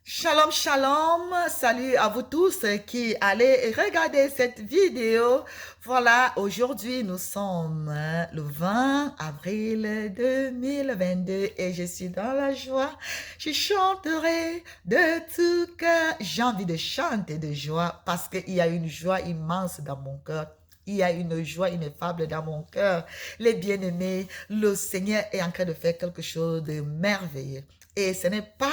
Shalom, shalom, salut à vous tous qui allez regarder cette vidéo. Voilà, aujourd'hui nous sommes le 20 avril 2022 et je suis dans la joie. Je chanterai de tout cœur. J'ai envie de chanter de joie parce qu'il y a une joie immense dans mon cœur. Il y a une joie ineffable dans mon cœur. Les bien-aimés, le Seigneur est en train de faire quelque chose de merveilleux. Et ce n'est pas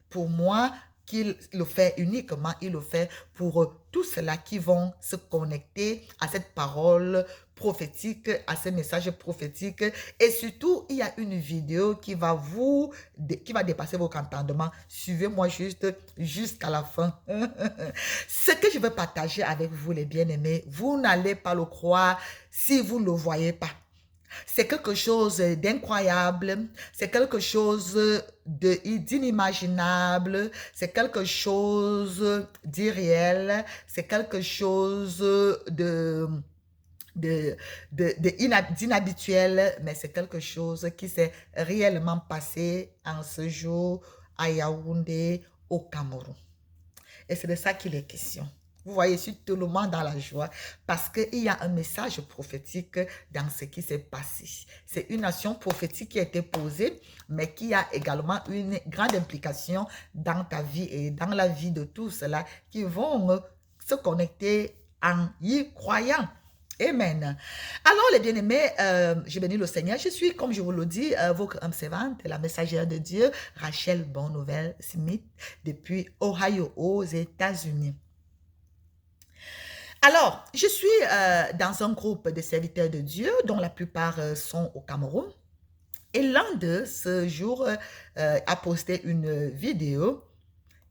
pour moi qu'il le fait uniquement, il le fait pour tous ceux-là qui vont se connecter à cette parole prophétique, à ce message prophétique. Et surtout, il y a une vidéo qui va dépasser vos entendements. Suivez-moi juste jusqu'à la fin. Ce que je veux partager avec vous, les bien-aimés, vous n'allez pas le croire si vous ne le voyez pas. C'est quelque chose d'incroyable, c'est quelque chose d'inimaginable, c'est quelque chose d'irréel, c'est quelque chose d'inhabituel, mais c'est quelque chose qui s'est réellement passé en ce jour à Yaoundé, au Cameroun. Et c'est de ça qu'il est question. Vous voyez, je suis tellement dans la joie parce qu'il y a un message prophétique dans ce qui s'est passé. C'est une action prophétique qui a été posée, mais qui a également une grande implication dans ta vie et dans la vie de tous ceux-là qui vont se connecter en y croyant. Amen. Alors, les bien-aimés, je bénis le Seigneur. Je suis, comme je vous le dis, votre âme servante, la messagère de Dieu, Rachel Bonne Nouvelle Smith, depuis Ohio, aux États-Unis. Alors, je suis dans un groupe de serviteurs de Dieu, dont la plupart sont au Cameroun. Et l'un d'eux, ce jour, a posté une vidéo.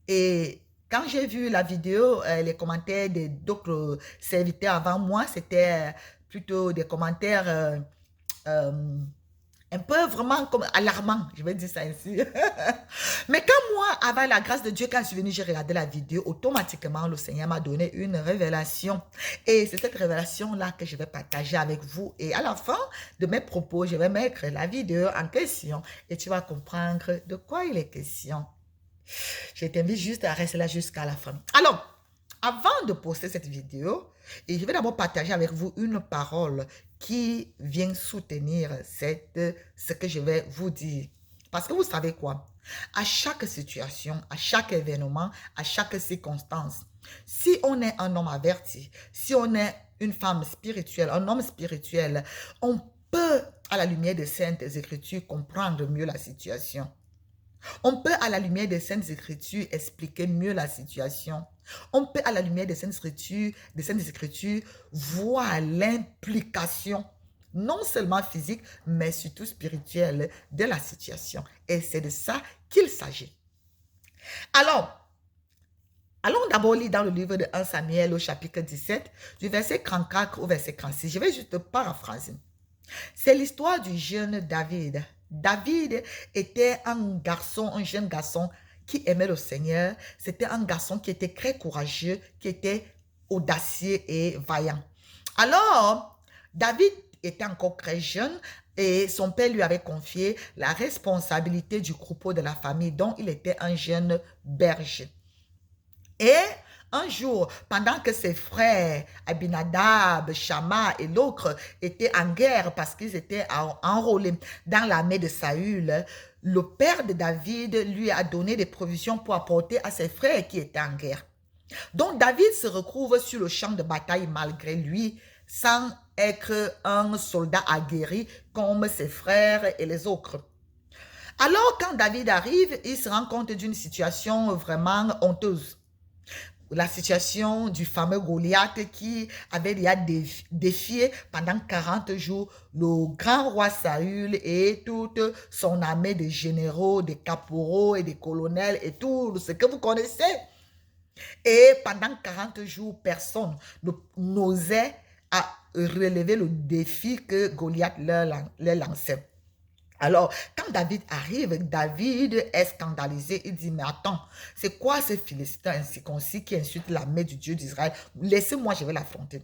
Et quand j'ai vu la vidéo, les commentaires d'autres serviteurs avant moi, c'était plutôt des commentaires un peu vraiment comme alarmants, je vais dire ça ainsi. Mais quand moi, avec la grâce de Dieu, quand je suis venue, j'ai regardé la vidéo, automatiquement, le Seigneur m'a donné une révélation. Et c'est cette révélation-là que je vais partager avec vous. Et à la fin de mes propos, je vais mettre la vidéo en question et tu vas comprendre de quoi il est question. Je t'invite juste à rester là jusqu'à la fin. Alors, avant de poster cette vidéo, et je vais d'abord partager avec vous une parole qui vient soutenir ce que je vais vous dire. Parce que vous savez quoi? À chaque situation, à chaque événement, à chaque circonstance, si on est un homme averti, si on est une femme spirituelle, un homme spirituel, on peut, à la lumière des Saintes Écritures, comprendre mieux la situation. On peut, à la lumière des Saintes Écritures, expliquer mieux la situation. On peut, à la lumière des Saintes Écritures, voir l'implication, non seulement physique, mais surtout spirituelle de la situation. Et c'est de ça qu'il s'agit. Alors, allons d'abord lire dans le livre de 1 Samuel au chapitre 17, du verset 34 au verset 36. Je vais juste paraphraser. C'est l'histoire du jeune David. David était un jeune garçon qui aimait le Seigneur. C'était un garçon qui était très courageux, qui était audacieux et vaillant. Alors, David était encore très jeune et son père lui avait confié la responsabilité du troupeau de la famille dont il était un jeune berger. Et un jour, pendant que ses frères, Abinadab, Shama et l'autre étaient en guerre parce qu'ils étaient enrôlés dans l'armée de Saül, le père de David lui a donné des provisions pour apporter à ses frères qui étaient en guerre. Donc David se retrouve sur le champ de bataille malgré lui, sans être un soldat aguerri comme ses frères et les autres. Alors quand David arrive, il se rend compte d'une situation vraiment honteuse. La situation du fameux Goliath qui avait déjà défié pendant 40 jours le grand roi Saül et toute son armée de généraux, de caporaux et de colonels et tout ce que vous connaissez. Et pendant 40 jours, personne n'osait relever le défi que Goliath leur lançait. Alors, quand David arrive, David est scandalisé. Il dit, mais attends, c'est quoi ce Philistin incirconcis qui insulte l'armée du Dieu d'Israël? Laissez-moi, je vais l'affronter.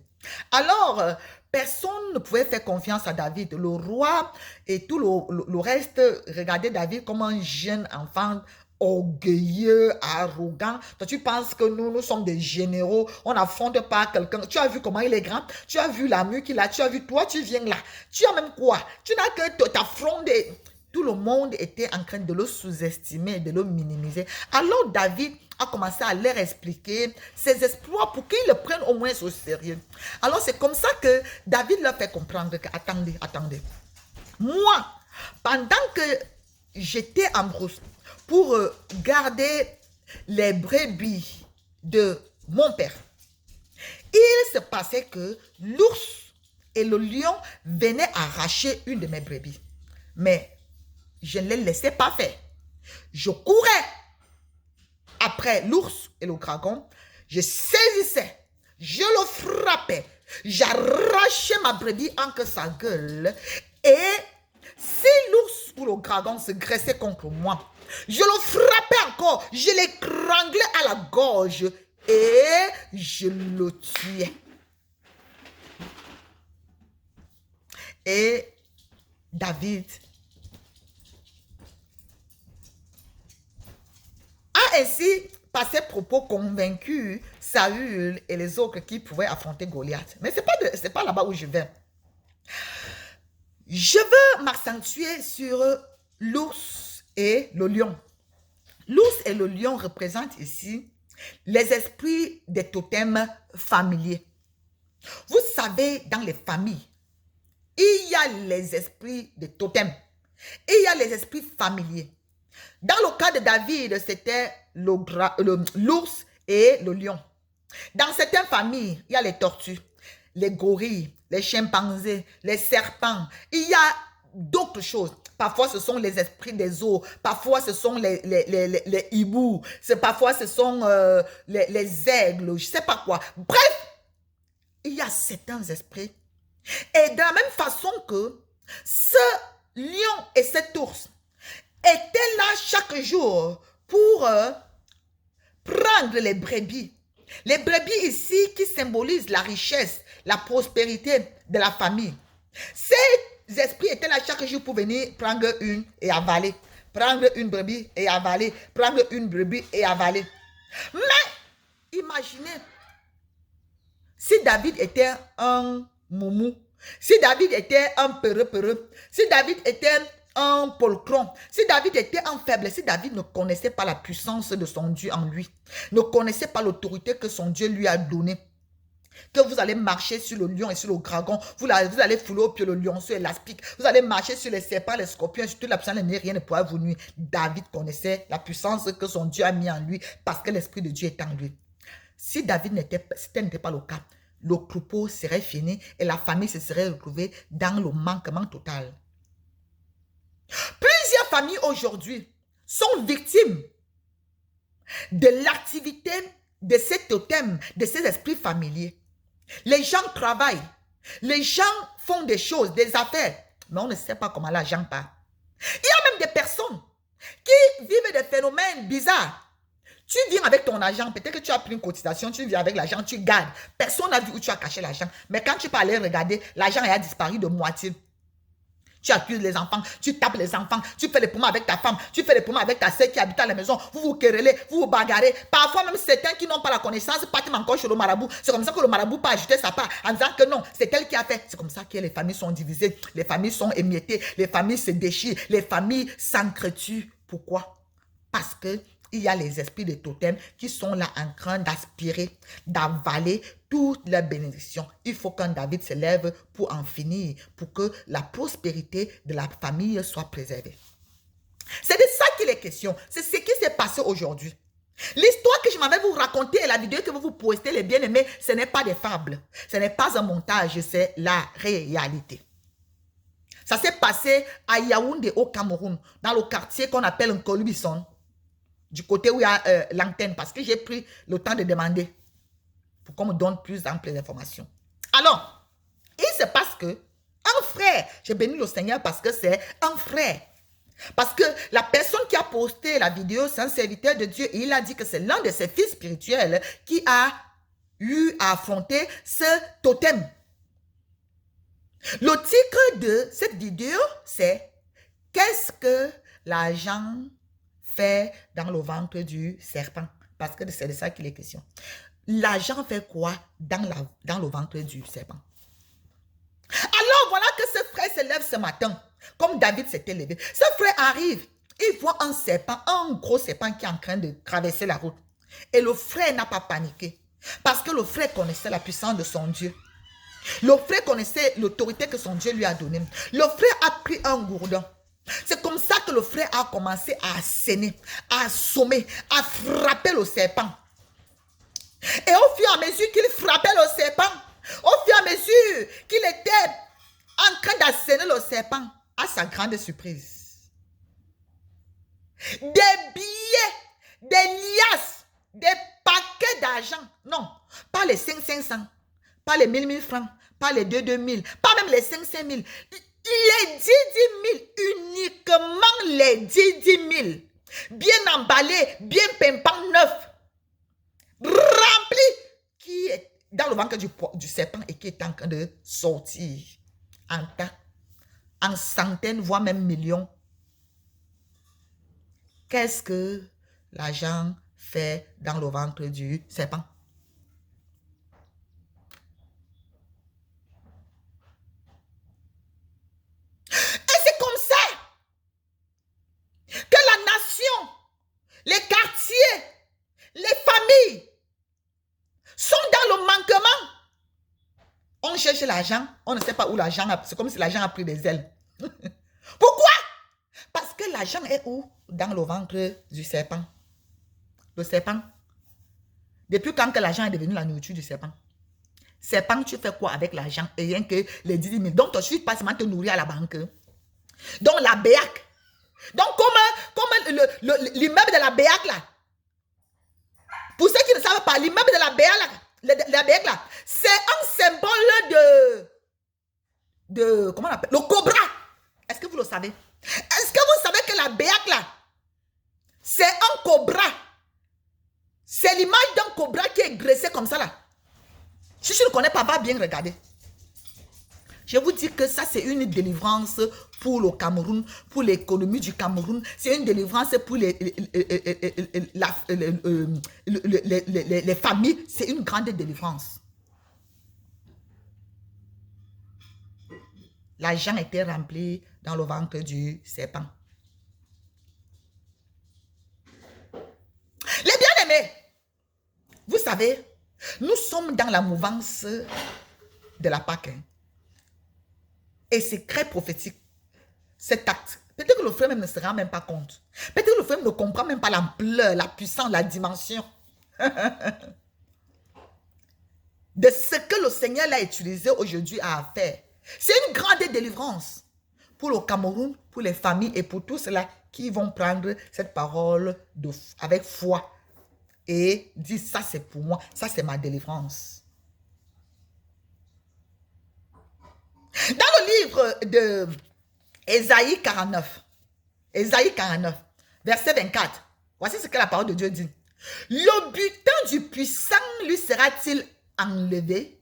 Alors, personne ne pouvait faire confiance à David. Le roi et tout le reste regardaient David comme un jeune enfant orgueilleux, arrogant. Toi, tu penses que nous sommes des généraux, on n'affronte pas quelqu'un. Tu as vu comment il est grand, tu as vu la mue qu'il a, tu as vu toi, tu viens là. Tu as même quoi? Tu n'as que t'affronter. Tout le monde était en train de le sous-estimer, de le minimiser. Alors David a commencé à leur expliquer ses exploits pour qu'ils le prennent au moins au sérieux. Alors c'est comme ça que David leur fait comprendre que, attendez. Moi, pendant que j'étais en brousse pour garder les brebis de mon père, il se passait que l'ours et le lion venaient arracher une de mes brebis. Mais je ne les laissais pas faire. Je courais après l'ours et le dragon. Je saisissais, je le frappais, j'arrachais ma brebis entre sa gueule. Et si l'ours ou le dragon se graissait contre moi, je le frappais encore, je l'étranglais à la gorge et je le tuais. Et David a ainsi, par ses propos, convaincu Saül et les autres qui pouvaient affronter Goliath. Mais ce n'est pas là-bas où je vais. Je veux m'accentuer sur l'ours et le lion. L'ours et le lion représentent ici les esprits des totems familiers. Vous savez, dans les familles, il y a les esprits des totems et il y a les esprits familiers. Dans le cas de David, c'était l'ours et le lion. Dans certaines familles, il y a les tortues, les gorilles, les chimpanzés, les serpents. Il y a d'autres choses. Parfois, ce sont les esprits des eaux. Parfois, ce sont les hiboux. Parfois, ce sont les aigles. Je ne sais pas quoi. Bref, il y a certains esprits. Et de la même façon que ce lion et cet ours étaient là chaque jour pour prendre les brebis. Les brebis ici qui symbolisent la richesse, la prospérité de la famille. Ces esprits étaient là chaque jour pour venir prendre une et avaler. Prendre une brebis et avaler. Prendre une brebis et avaler. Mais imaginez, si David était un moumou, si David était un peureux, si David était un poltron, si David était un faible, si David ne connaissait pas la puissance de son Dieu en lui, ne connaissait pas l'autorité que son Dieu lui a donnée, que vous allez marcher sur le lion et sur le dragon, vous allez fouler au pied le lionceau et l'aspic, vous allez marcher sur les serpents, les scorpions, sur toute la puissance de l'ennemi, rien ne pourra vous nuire. David connaissait la puissance que son Dieu a mis en lui parce que l'esprit de Dieu est en lui. Si David n'était pas le cas, le troupeau serait fini et la famille se serait retrouvée dans le manquement total. Plusieurs familles aujourd'hui sont victimes de l'activité de ces totems, de ces esprits familiers. Les gens travaillent, les gens font des choses, des affaires, mais on ne sait pas comment l'argent part. Il y a même des personnes qui vivent des phénomènes bizarres. Tu viens avec ton argent, peut-être que tu as pris une cotisation, tu viens avec l'argent, tu gardes. Personne n'a vu où tu as caché l'argent. Mais quand tu peux aller regarder, l'argent a disparu de moitié. Tu accuses les enfants, tu tapes les enfants, tu fais les poumons avec ta femme, tu fais les poumons avec ta sœur qui habite à la maison, vous vous querellez, vous vous bagarrez. Parfois même certains qui n'ont pas la connaissance partent encore chez le marabout. C'est comme ça que le marabout peut ajouter sa part en disant que non, c'est elle qui a fait. C'est comme ça que les familles sont divisées, les familles sont émiettées, les familles se déchirent, les familles s'entretuent. Pourquoi? Parce que il y a les esprits de totem qui sont là en train d'aspirer, d'avaler toutes leurs bénédictions. Il faut qu'un David se lève pour en finir, pour que la prospérité de la famille soit préservée. C'est de ça qu'il est question. C'est ce qui s'est passé aujourd'hui. L'histoire que je m'avais vous raconter et la vidéo que vous vous postez, les bien-aimés, ce n'est pas des fables. Ce n'est pas un montage, c'est la réalité. Ça s'est passé à Yaoundé au Cameroun, dans le quartier qu'on appelle Nkolubison. Du côté où il y a l'antenne, parce que j'ai pris le temps de demander pour qu'on me donne plus d'amples informations. Alors, il se passe que un frère, j'ai béni le Seigneur parce que c'est un frère. Parce que la personne qui a posté la vidéo, c'est un serviteur de Dieu et il a dit que c'est l'un de ses fils spirituels qui a eu à affronter ce totem. Le titre de cette vidéo, c'est « Qu'est-ce que l'argent fait dans le ventre du serpent? Parce que c'est de ça qu'il est question. L'argent fait quoi dans le ventre du serpent? Alors voilà que ce frère se lève ce matin, comme David s'était levé. Ce frère arrive, il voit un serpent, un gros serpent qui est en train de traverser la route. Et le frère n'a pas paniqué, parce que le frère connaissait la puissance de son Dieu. Le frère connaissait l'autorité que son Dieu lui a donnée. Le frère a pris un gourdin. C'est comme ça que le frère a commencé à asséner, à assommer, à frapper le serpent. Et au fur et à mesure qu'il frappait le serpent, au fur et à mesure qu'il était en train d'asséner le serpent, à sa grande surprise, des billets, des liasses, des paquets d'argent, non, pas les 500, pas les 1000 francs, pas les 2000, pas même les 500 000, les 10 000, uniquement les 10 000, bien emballés, bien pimpants, neufs, remplis, qui est dans le ventre du serpent et qui est en train de sortir en tas, en centaines, voire même millions. Qu'est-ce que l'argent fait dans le ventre du serpent? Et c'est comme ça que la nation, les quartiers, les familles sont dans le manquement. On cherche l'argent, on ne sait pas où l'argent a... C'est comme si l'argent a pris des ailes. Pourquoi? Parce que l'argent est où? Dans le ventre du serpent. Le serpent. Depuis quand que l'argent est devenu la nourriture du serpent? Serpent, tu fais quoi avec l'argent? Rien que les 10 000. Donc, tu ne suis pas seulement te nourrir à la banque. Donc, la BEAC. Donc, comme l'immeuble de la BEAC, là. Pour ceux qui ne savent pas, l'immeuble de la BEAC, là, c'est un symbole de comment on appelle? Le cobra. Est-ce que vous le savez? Est-ce que vous savez que la BEAC, là, c'est un cobra? C'est l'image d'un cobra qui est graissé comme ça, là. Si tu ne connais pas, va bien regarder. Je vous dis que ça, c'est une délivrance pour le Cameroun, pour l'économie du Cameroun. C'est une délivrance pour les familles. C'est une grande délivrance. L'argent était rempli dans le ventre du serpent. Les bien-aimés, vous savez, nous sommes dans la mouvance de la Pâque. Hein. Et c'est très prophétique, cet acte. Peut-être que le frère même ne se rend même pas compte. Peut-être que le frère ne comprend même pas l'ampleur, la puissance, la dimension de ce que le Seigneur l'a utilisé aujourd'hui à faire. C'est une grande délivrance pour le Cameroun, pour les familles et pour tous ceux-là qui vont prendre cette parole avec foi et dire ça c'est pour moi, ça c'est ma délivrance. Dans le livre de Ésaïe 49, verset 24, voici ce que la parole de Dieu dit. Le butin du puissant lui sera-t-il enlevé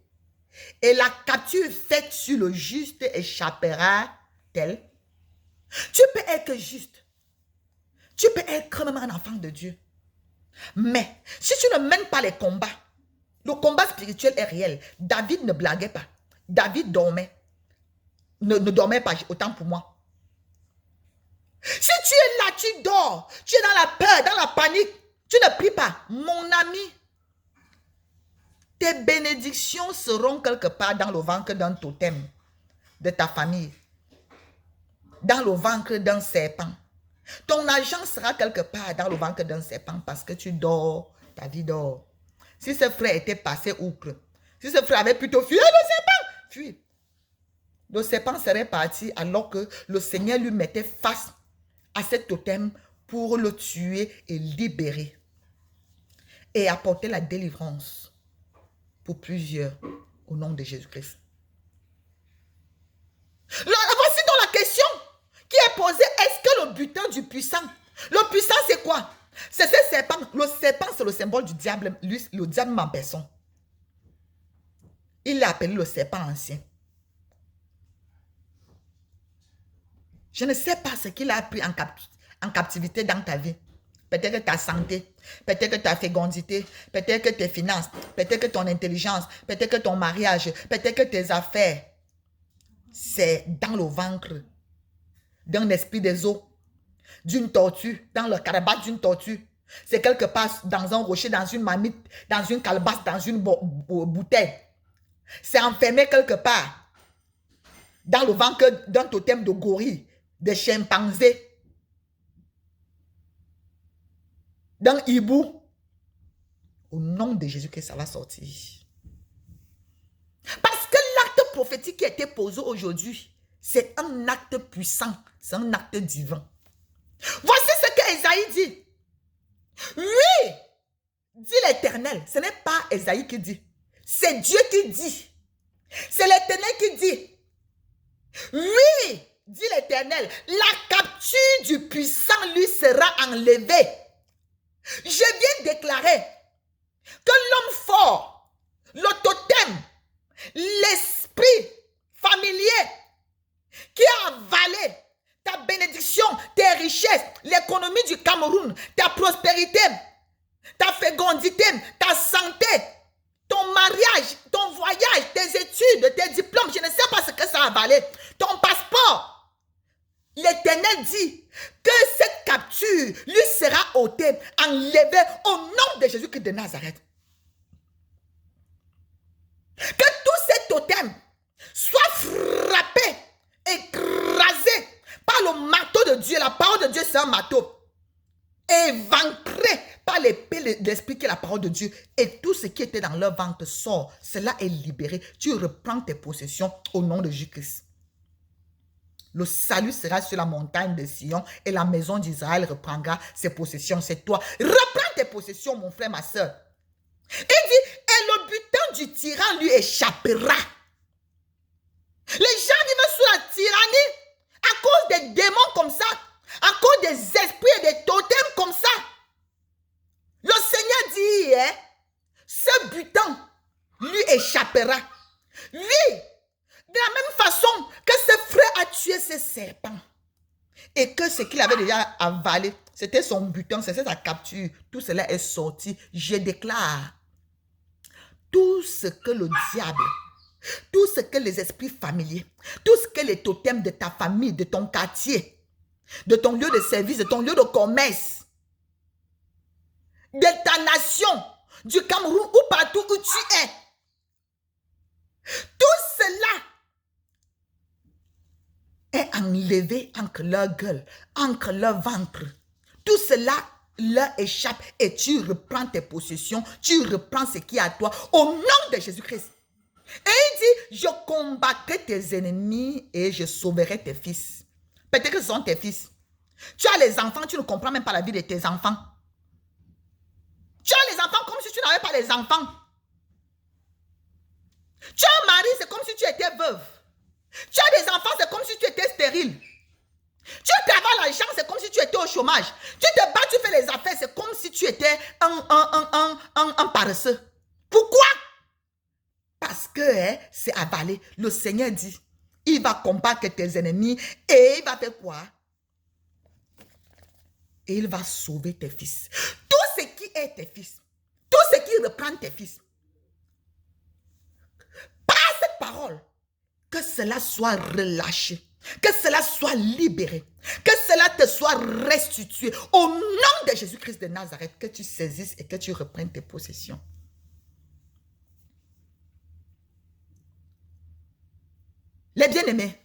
et la capture faite sur le juste échappera-t-elle? Tu peux être juste. Tu peux être même un enfant de Dieu. Mais si tu ne mènes pas les combats, le combat spirituel est réel. David ne blaguait pas. David dormait. Ne dormait pas, autant pour moi. Si tu es là, tu dors, tu es dans la peur, dans la panique, tu ne pries pas. Mon ami, tes bénédictions seront quelque part dans le ventre d'un totem de ta famille, dans le ventre d'un serpent. Ton argent sera quelque part dans le ventre d'un serpent parce que tu dors, ta vie dort. Si ce frère était passé outre, si ce frère avait plutôt fui, le serpent, fuis. Le serpent serait parti alors que le Seigneur lui mettait face à cet totem pour le tuer et libérer. Et apporter la délivrance pour plusieurs au nom de Jésus-Christ. Voici donc la question qui est posée. Est-ce que le butin du puissant, le puissant c'est quoi? C'est ce serpent. Le serpent c'est le symbole du diable, lui, le diable en personne. Il l'a appelé le serpent ancien. Je ne sais pas ce qu'il a appris en captivité dans ta vie. peut-être que ta santé, peut-être que ta fécondité, peut-être que tes finances, peut-être que ton intelligence, peut-être que ton mariage, peut-être que tes affaires, c'est dans le ventre d'un esprit des eaux, d'une tortue, dans le carabasse d'une tortue. C'est quelque part dans un rocher, dans une marmite, dans une calebasse, dans une bouteille. C'est enfermé quelque part dans le ventre d'un totem de gorille, de chimpanzé, d'un hibou. Au nom de Jésus-Christ, ça va sortir. Parce que l'acte prophétique qui a été posé aujourd'hui, c'est un acte puissant, c'est un acte divin. Voici ce que Esaïe dit. Oui, dit l'Éternel. Ce n'est pas Esaïe qui dit. C'est Dieu qui dit. C'est l'Éternel qui dit. Oui, dit l'Éternel, la capture du puissant lui sera enlevée. Je viens déclarer que l'homme fort, le totem, l'esprit familier qui a avalé ta bénédiction, tes richesses, l'économie du Cameroun, ta prospérité, ta fécondité, ta santé, ton mariage, ton voyage, tes études, tes diplômes, je ne sais pas ce que ça a avalé, ton passeport. L'Éternel dit que cette capture lui sera ôtée, enlevée au nom de Jésus-Christ de Nazareth. Que tous ces totems soient frappés, écrasés par le marteau de Dieu. La parole de Dieu, c'est un marteau. Éventré par l'épée de l'esprit qui est la parole de Dieu. Et tout ce qui était dans leur ventre sort. Cela est libéré. Tu reprends tes possessions au nom de Jésus-Christ. Le salut sera sur la montagne de Sion et la maison d'Israël reprendra ses possessions. C'est toi. Reprends tes possessions, mon frère, ma soeur. Il dit, et le butin du tyran lui échappera. Les gens vivent sous la tyrannie à cause des démons comme ça, à cause des esprits et des totems comme ça. Le Seigneur dit, hein, ce butin lui échappera. Lui, de la même façon que ce frère a tué ses serpents et que ce qu'il avait déjà avalé, c'était son butin, c'était sa capture. Tout cela est sorti. Je déclare tout ce que le diable, tout ce que les esprits familiers, tout ce que les totems de ta famille, de ton quartier, de ton lieu de service, de ton lieu de commerce, de ta nation, du Cameroun ou partout où tu es, tout cela est enlevé entre leur gueule, entre leur ventre. Tout cela leur échappe et tu reprends tes possessions, tu reprends ce qui est à toi au nom de Jésus-Christ. Et il dit, je combattrai tes ennemis et je sauverai tes fils. Peut-être que ce sont tes fils. Tu as les enfants, tu ne comprends même pas la vie de tes enfants. Tu as les enfants comme si tu n'avais pas les enfants. Tu as un mari, c'est comme si tu étais veuve. Tu as des enfants, c'est comme si tu étais stérile. Tu travailles l'argent, c'est comme si tu étais au chômage. Tu te bats, tu fais les affaires, c'est comme si tu étais un paresseux. Pourquoi? Parce que c'est avalé. Le Seigneur dit, il va combattre tes ennemis et il va faire quoi? Et il va sauver tes fils. Tout ce qui est tes fils, tout ce qui reprend tes fils, par cette parole, que cela soit relâché, que cela soit libéré, que cela te soit restitué. Au nom de Jésus-Christ de Nazareth, que tu saisisses et que tu reprennes tes possessions. Les bien-aimés,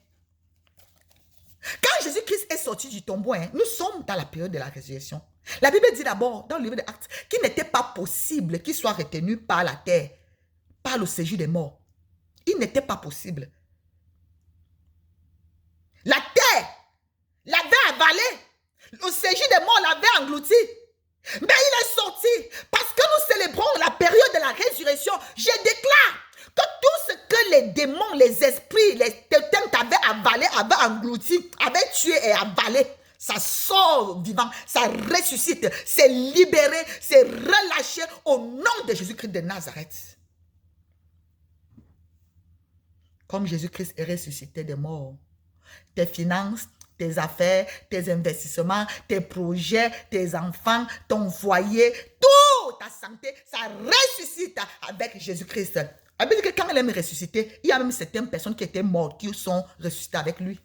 quand Jésus-Christ est sorti du tombeau, nous sommes dans la période de la résurrection. La Bible dit d'abord, dans le livre des Actes, qu'il n'était pas possible qu'il soit retenu par la terre, par le séjour des morts. Il n'était pas possible. La terre l'avait avalé. Le séjour des morts l'avait englouti. Mais il est sorti parce que nous célébrons la période de la résurrection. Je déclare que tout ce que les démons, les esprits, les totems t'avaient avalé, avaient englouti, avaient tué et avalé, ça sort vivant, ça ressuscite, c'est libéré, c'est relâché au nom de Jésus-Christ de Nazareth. Comme Jésus-Christ est ressuscité des morts, tes finances, tes affaires, tes investissements, tes projets, tes enfants, ton foyer, tout, ta santé, ça ressuscite avec Jésus-Christ. Ça veut dire que quand elle aime ressusciter, il y a même certaines personnes qui étaient mortes qui sont ressuscitées avec lui.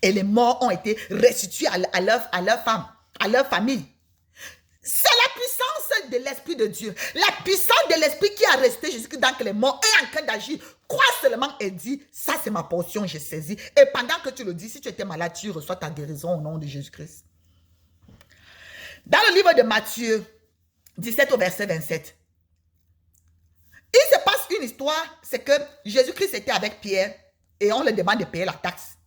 Et les morts ont été restitués à leur femme, à leur famille. C'est la puissance de l'Esprit de Dieu. La puissance de l'Esprit qui a resté Jésus dans que les morts est en train d'agir. Crois seulement et dis, ça c'est ma portion, j'ai saisi. Et pendant que tu le dis, si tu étais malade, tu reçois ta guérison au nom de Jésus-Christ. Dans le livre de Matthieu 17 au verset 27, il se passe une histoire, c'est que Jésus-Christ était avec Pierre et on lui demande de payer la taxe.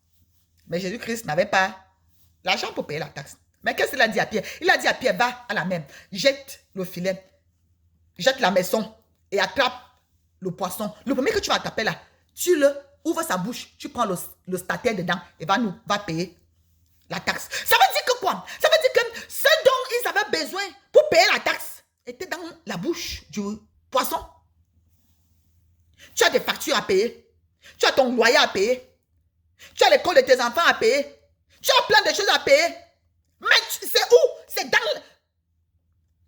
Mais Jésus-Christ n'avait pas l'argent pour payer la taxe. Mais qu'est-ce qu'il a dit à Pierre? Il a dit à Pierre, va à la mer, jette le filet, jette la maison et attrape le poisson. Le premier que tu vas taper là, tu le ouvres sa bouche, tu prends le stataire dedans et va payer la taxe. Ça veut dire que quoi? Ça veut dire que ce dont ils avaient besoin pour payer la taxe était dans la bouche du poisson. Tu as des factures à payer. Tu as ton loyer à payer. Tu as l'école de tes enfants à payer. Tu as plein de choses à payer. Mais c'est où? C'est dans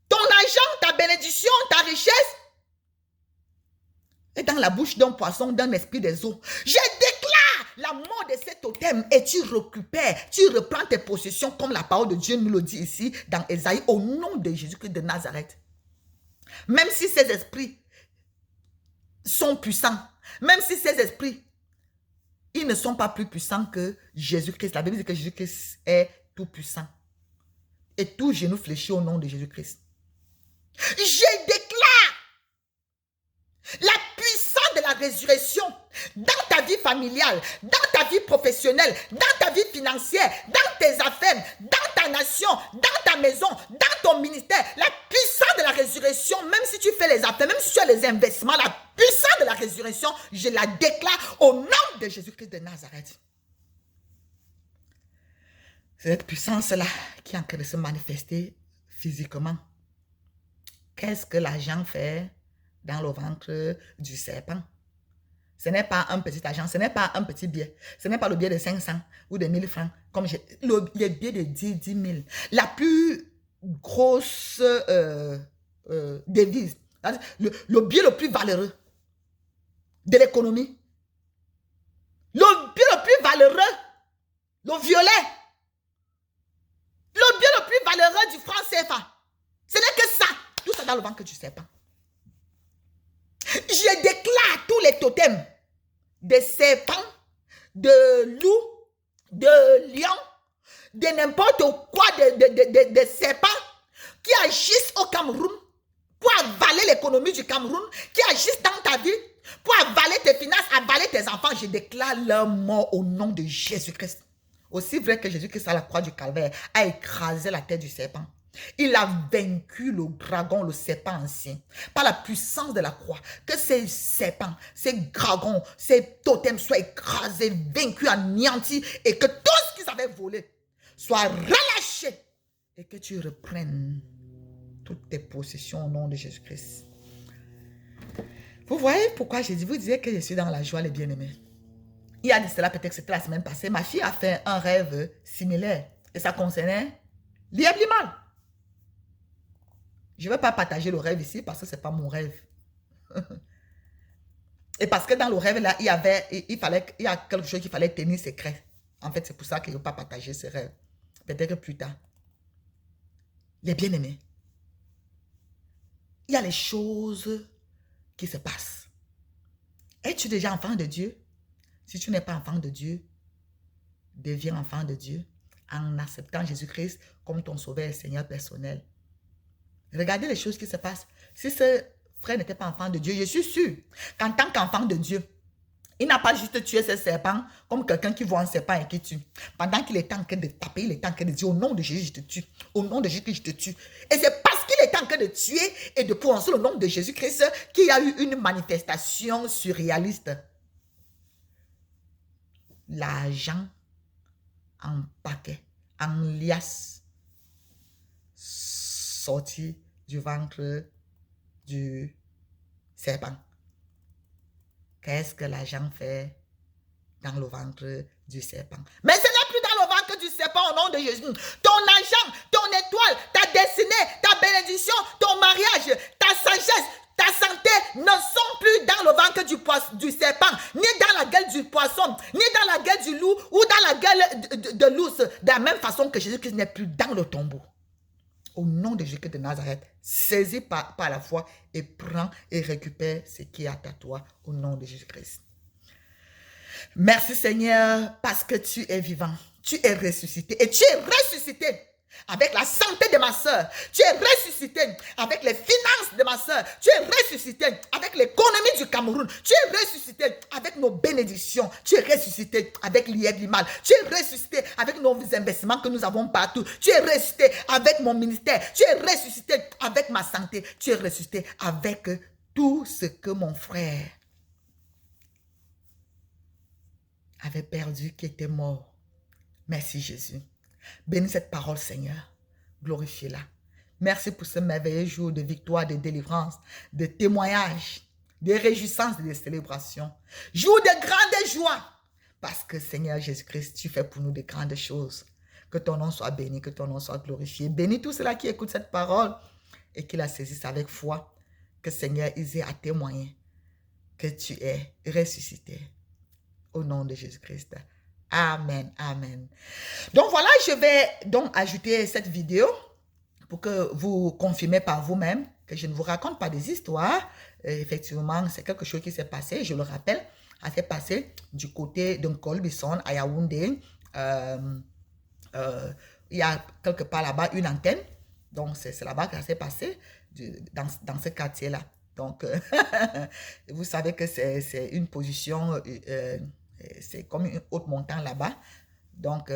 ton argent, ta bénédiction, ta richesse. Et dans la bouche d'un poisson, d'un esprit des eaux. Je déclare la mort de cet totem et tu récupères, tu reprends tes possessions comme la parole de Dieu nous le dit ici dans Ésaïe au nom de Jésus-Christ de Nazareth. Même si ces esprits sont puissants, même si ces esprits, ils ne sont pas plus puissants que Jésus-Christ. La Bible dit que Jésus-Christ est tout puissant. Et tout genou fléchit au nom de Jésus-Christ. Je déclare la puissance de la résurrection dans ta vie familiale, dans ta vie professionnelle, dans ta vie financière, dans tes affaires, dans ta nation, dans ta maison, dans ton ministère. La puissance de la résurrection, même si tu fais les affaires, même si tu as les investissements, la puissance de la résurrection, je la déclare au nom de Jésus-Christ de Nazareth. Cette puissance-là qui est en train de se manifester physiquement. Qu'est-ce que l'argent fait dans le ventre du serpent? Ce n'est pas un petit argent, ce n'est pas un petit billet. Ce n'est pas le billet de 500 ou de 1000 francs. Comme les billets de 10 000. La plus grosse devise. Le billet le plus valeureux de l'économie. Le billet le plus valeureux. Le violet. Le bien le plus valeureux du franc CFA. Ce n'est que ça. Tout ça dans le ventre du serpent. Je déclare tous les totems de serpents, de loups, de lions, de n'importe quoi de serpents qui agissent au Cameroun pour avaler l'économie du Cameroun, qui agissent dans ta vie pour avaler tes finances, avaler tes enfants. Je déclare leur mort au nom de Jésus-Christ. Aussi vrai que Jésus-Christ à la croix du Calvaire a écrasé la tête du serpent. Il a vaincu le dragon, le serpent ancien, par la puissance de la croix. Que ces serpents, ces dragons, ces totems soient écrasés, vaincus, anéantis et que tout ce qu'ils avaient volé soit relâché et que tu reprennes toutes tes possessions au nom de Jésus-Christ. Vous voyez pourquoi Jésus vous disait que je suis dans la joie, les bien-aimés. Il y a de cela, peut-être que c'était la semaine passée, ma fille a fait un rêve similaire et ça concernait l'Iblimal. Je ne vais pas partager le rêve ici parce que ce n'est pas mon rêve. Et parce que dans le rêve, là, il y a quelque chose qu'il fallait tenir secret. En fait, c'est pour ça que je ne veux pas partager ce rêve. Peut-être que plus tard. Les bien-aimés, il y a les choses qui se passent. Es-tu déjà enfant de Dieu? Si tu n'es pas enfant de Dieu, deviens enfant de Dieu en acceptant Jésus-Christ comme ton sauveur et Seigneur personnel. Regardez les choses qui se passent. Si ce frère n'était pas enfant de Dieu, je suis sûr qu'en tant qu'enfant de Dieu, il n'a pas juste tué ce serpent comme quelqu'un qui voit un serpent et qui tue. Pendant qu'il est en train de taper, il est en train de dire au nom de Jésus, je te tue. Au nom de Jésus, je te tue. Et c'est parce qu'il est en train de tuer et de prononcer le nom de Jésus-Christ qu'il y a eu une manifestation surréaliste. L'argent en paquet, en liasse, sorti du ventre du serpent. Qu'est-ce que l'argent fait dans le ventre du serpent? Mais ce n'est plus ventre du serpent au nom de Jésus. Ton argent, ton étoile, ta destinée, ta bénédiction, ton mariage, ta sagesse, ta santé ne sont plus dans le ventre du serpent, ni dans la gueule du poisson, ni dans la gueule du loup ou dans la gueule de l'ours. De la même façon que Jésus-Christ n'est plus dans le tombeau. Au nom de Jésus de Nazareth, saisis par la foi et prends et récupère ce qui est à toi au nom de Jésus-Christ. Merci Seigneur parce que tu es vivant, tu es ressuscité et tu es ressuscité avec la santé de ma soeur, tu es ressuscité avec les finances de ma soeur, tu es ressuscité avec l'économie du Cameroun, tu es ressuscité avec nos bénédictions, tu es ressuscité avec l'IED Limal, tu es ressuscité avec nos investissements que nous avons partout, tu es ressuscité avec mon ministère, tu es ressuscité avec ma santé, tu es ressuscité avec tout ce que mon frère avait perdu, qui était mort. Merci Jésus. Bénis cette parole, Seigneur. Glorifie-la. Merci pour ce merveilleux jour de victoire, de délivrance, de témoignage, de réjouissance, de célébration. Jour de grande joie. Parce que, Seigneur Jésus-Christ, tu fais pour nous de grandes choses. Que ton nom soit béni, que ton nom soit glorifié. Bénis tous ceux-là qui écoutent cette parole et qui la saisissent avec foi. Que, Seigneur, ils aient à témoigner que tu es ressuscité. Au nom de Jésus-Christ. Amen, amen. Donc voilà, je vais donc ajouter cette vidéo pour que vous confirmez par vous-même que je ne vous raconte pas des histoires. Effectivement, c'est quelque chose qui s'est passé, je le rappelle, ça s'est passé du côté de Colbison à Yaoundé. Il y a quelque part là-bas une antenne. Donc c'est là-bas que ça s'est passé, dans ce quartier-là. Donc, vous savez que c'est une position... c'est comme une haute montagne là-bas. Donc,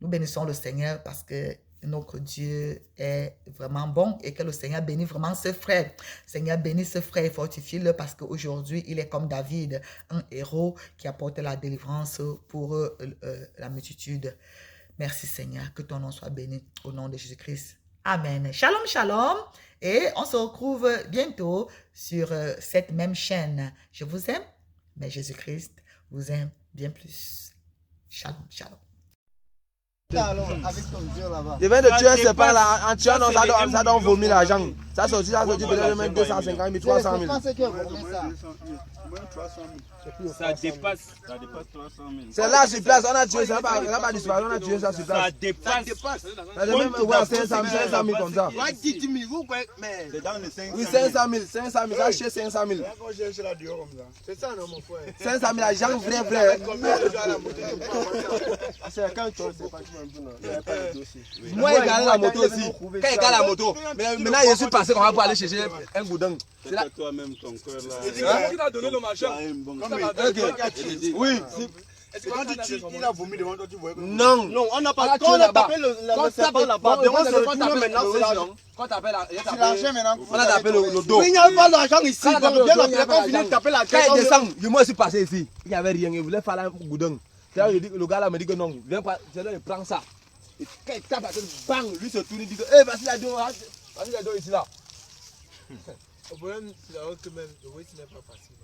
nous bénissons le Seigneur parce que notre Dieu est vraiment bon et que le Seigneur bénit vraiment ce frère. Seigneur bénit ce frère et fortifie-le parce qu'aujourd'hui, il est comme David, un héros qui apporte la délivrance pour la multitude. Merci Seigneur, que ton nom soit béni au nom de Jésus-Christ. Amen. Shalom, shalom. Et on se retrouve bientôt sur cette même chaîne. Je vous aime, mais Jésus-Christ vous aime bien plus. Shalom, shalom. Avec ton Dieu là-bas. Je viens de tuer ce pas là, en tuant, ça donne vomir l'argent. Ça sortit peut-être même 250 000, 300 000. Ça dépasse 300 000. C'est là sur place, on a tué ça, on n'a pas disparu, on a tué ça sur place. Ça dépasse. Ça devait même voir 500 000 comme ça. C'est dans les 500 000. Oui, 500 000, ça a acheté 500 000. C'est ça, non, mon frère. 500 000, l'argent vrai. C'est quand tu sais pas. Moi, il gagne la moto aussi. Quand il gagne la moto, maintenant je suis passé, on va aller chercher un goudin. C'est là toi-même ton cœur là. Qui t'a donné le machin? Oui. Est-ce que quand il a vomi devant toi, tu vois? Non. Non, on n'a pas. Quand on a tapé le serpent là-bas, devant se retourne maintenant, c'est l'argent. C'est l'argent maintenant. On a tapé le dos. Mais il n'y a pas d'argent ici. Donc bien après, quand on finit de taper la tête. Quand il descend, moi je suis passé ici. Il n'y avait rien, il voulait faire un goudin. Le gars là me dit que non, viens pas, il prend ça. Et quand il tape la tête, bang, lui se tourne, il dit que, hé, vas-y la dos ici là. Le problème, c'est que même, le voice n'est pas facile.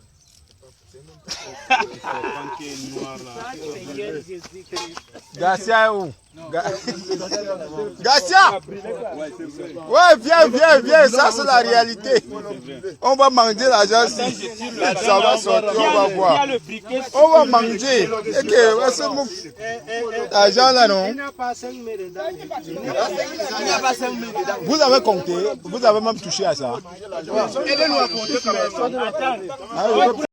Garcia où? Garcia! Ouais, viens, ça c'est la réalité. On va manger l'argent si ça va sortir, on va voir. On va manger. L'argent là non? Il n'y a pas 5 000 dedans. Vous avez compté, vous avez même touché à ça. Aidez-nous à compter quand même.